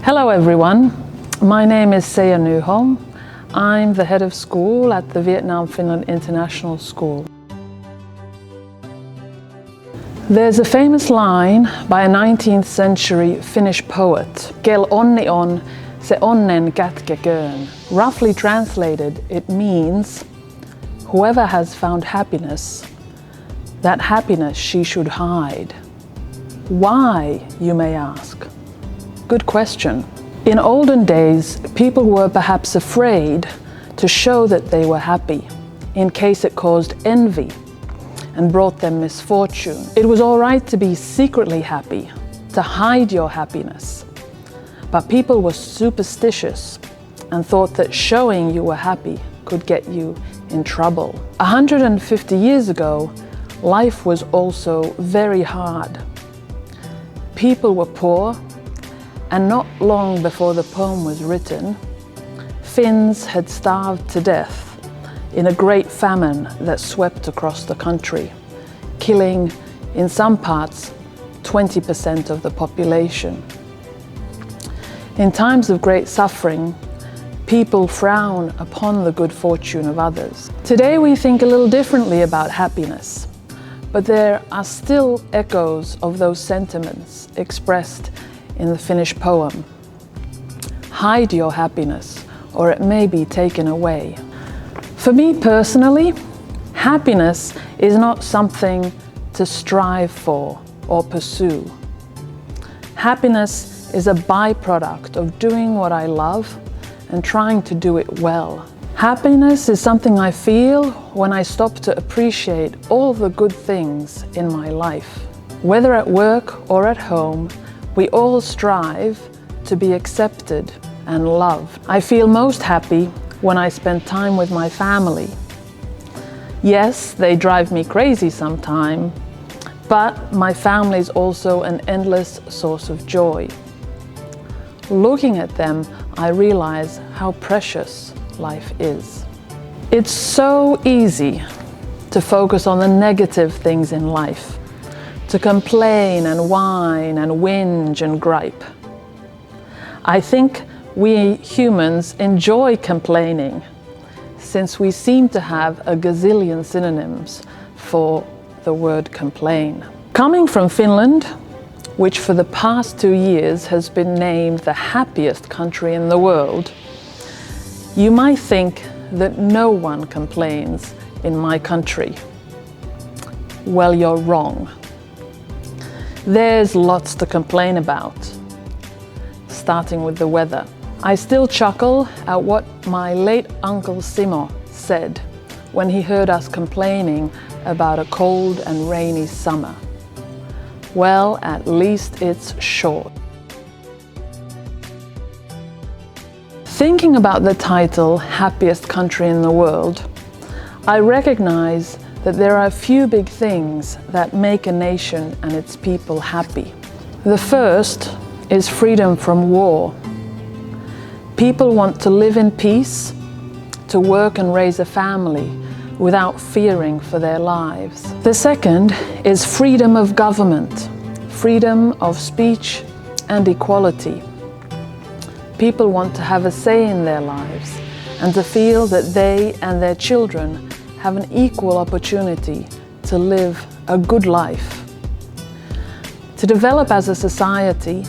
Hello everyone, my name is Seija Nyholm. I'm the head of school at the Vietnam-Finland International School. There's a famous line by a 19th century Finnish poet, "Kel onni on, se onnen kätkeköön." Roughly translated, it means, whoever has found happiness, that happiness she should hide. Why, you may ask? Good question. In olden days, people were perhaps afraid to show that they were happy, in case it caused envy and brought them misfortune. It was all right to be secretly happy, to hide your happiness. But people were superstitious and thought that showing you were happy could get you in trouble. 150 years ago, life was also very hard. People were poor, and not long before the poem was written, Finns had starved to death in a great famine that swept across the country, killing, in some parts, 20% of the population. In times of great suffering, people frown upon the good fortune of others. Today we think a little differently about happiness, but there are still echoes of those sentiments expressed in the Finnish poem. Hide your happiness, or it may be taken away. For me personally, happiness is not something to strive for or pursue. Happiness is a byproduct of doing what I love and trying to do it well. Happiness is something I feel when I stop to appreciate all the good things in my life. Whether at work or at home, we all strive to be accepted and loved. I feel most happy when I spend time with my family. Yes, they drive me crazy sometimes, but my family is also an endless source of joy. Looking at them, I realize how precious life is. It's so easy to focus on the negative things in life, to complain and whine and whinge and gripe. I think we humans enjoy complaining, since we seem to have a gazillion synonyms for the word complain. Coming from Finland, which for the past 2 years has been named the happiest country in the world, you might think that no one complains in my country. Well, you're wrong. There's lots to complain about, starting with the weather. I still chuckle at what my late Uncle Simo said when he heard us complaining about a cold and rainy summer. Well, at least it's short. Thinking about the title, Happiest Country in the World, I recognize that there are a few big things that make a nation and its people happy. The first is freedom from war. People want to live in peace, to work and raise a family without fearing for their lives. The second is freedom of government, freedom of speech and equality. People want to have a say in their lives and to feel that they and their children have an equal opportunity to live a good life. To develop as a society,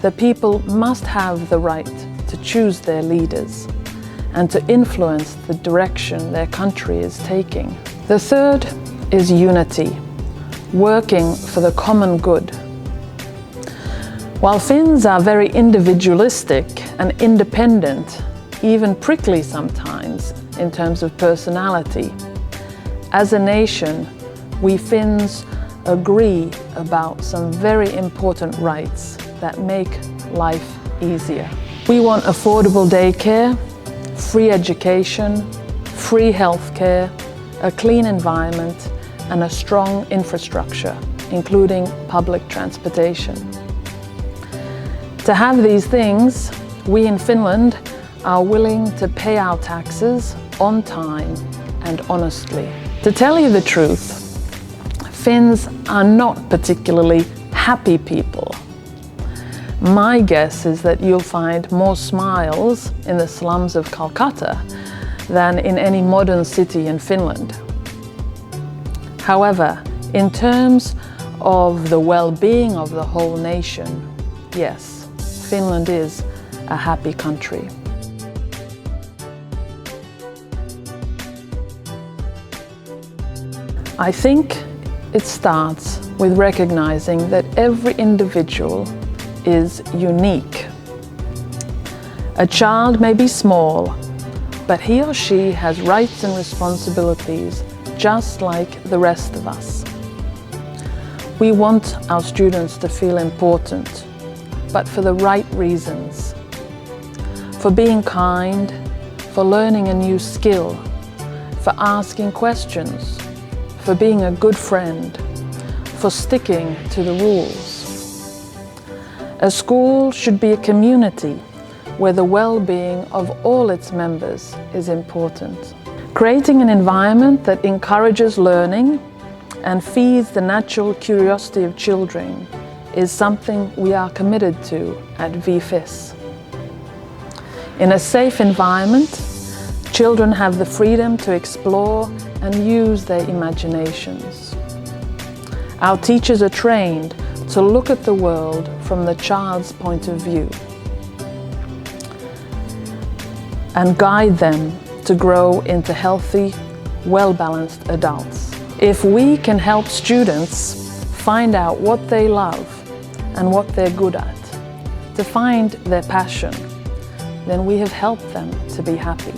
the people must have the right to choose their leaders and to influence the direction their country is taking. The third is unity, working for the common good. While Finns are very individualistic and independent, even prickly sometimes in terms of personality, as a nation, we Finns agree about some very important rights that make life easier. We want affordable daycare, free education, free healthcare, a clean environment, and a strong infrastructure, including public transportation. To have these things, we in Finland are willing to pay our taxes on time and honestly. To tell you the truth, Finns are not particularly happy people. My guess is that you'll find more smiles in the slums of Calcutta than in any modern city in Finland. However, in terms of the well-being of the whole nation, yes, Finland is a happy country. I think it starts with recognizing that every individual is unique. A child may be small, but he or she has rights and responsibilities just like the rest of us. We want our students to feel important, but for the right reasons. For being kind, for learning a new skill, for asking questions, for being a good friend, for sticking to the rules. A school should be a community where the well-being of all its members is important. Creating an environment that encourages learning and feeds the natural curiosity of children is something we are committed to at VFIS. In a safe environment, children have the freedom to explore and use their imaginations. Our teachers are trained to look at the world from the child's point of view and guide them to grow into healthy, well-balanced adults. If we can help students find out what they love and what they're good at, to find their passion, then we have helped them to be happy.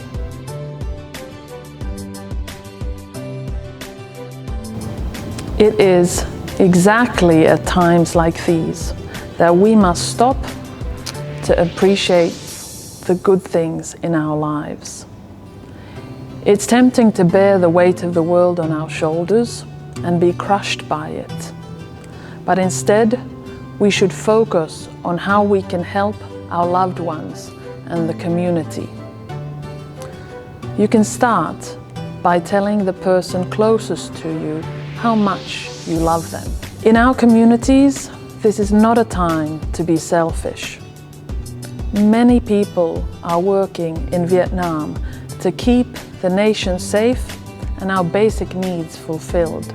It is exactly at times like these that we must stop to appreciate the good things in our lives. It's tempting to bear the weight of the world on our shoulders and be crushed by it. But instead, we should focus on how we can help our loved ones and the community. You can start by telling the person closest to you how much you love them. In our communities, this is not a time to be selfish. Many people are working in Vietnam to keep the nation safe and our basic needs fulfilled.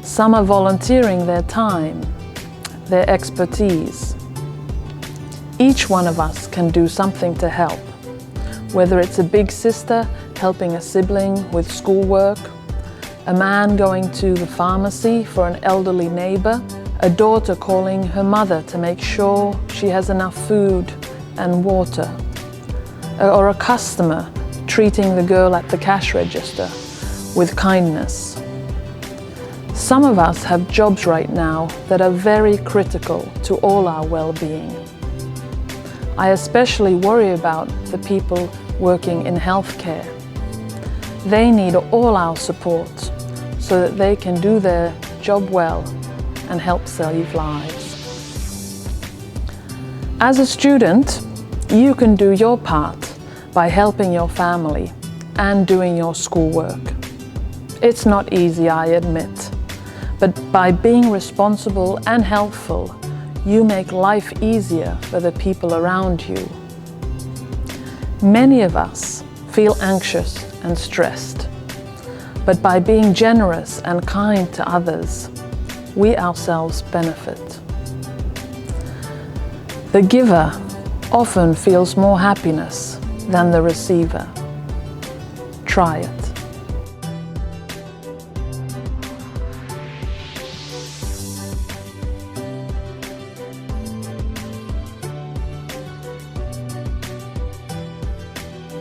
Some are volunteering their time, their expertise. Each one of us can do something to help, whether it's a big sister helping a sibling with schoolwork, a man going to the pharmacy for an elderly neighbor, a daughter calling her mother to make sure she has enough food and water, or a customer treating the girl at the cash register with kindness. Some of us have jobs right now that are very critical to all our well-being. I especially worry about the people working in healthcare. They need all our support so that they can do their job well and help save lives. As a student, you can do your part by helping your family and doing your schoolwork. It's not easy, I admit, but by being responsible and helpful, you make life easier for the people around you. Many of us feel anxious and stressed, but by being generous and kind to others, we ourselves benefit. The giver often feels more happiness than the receiver. Try it.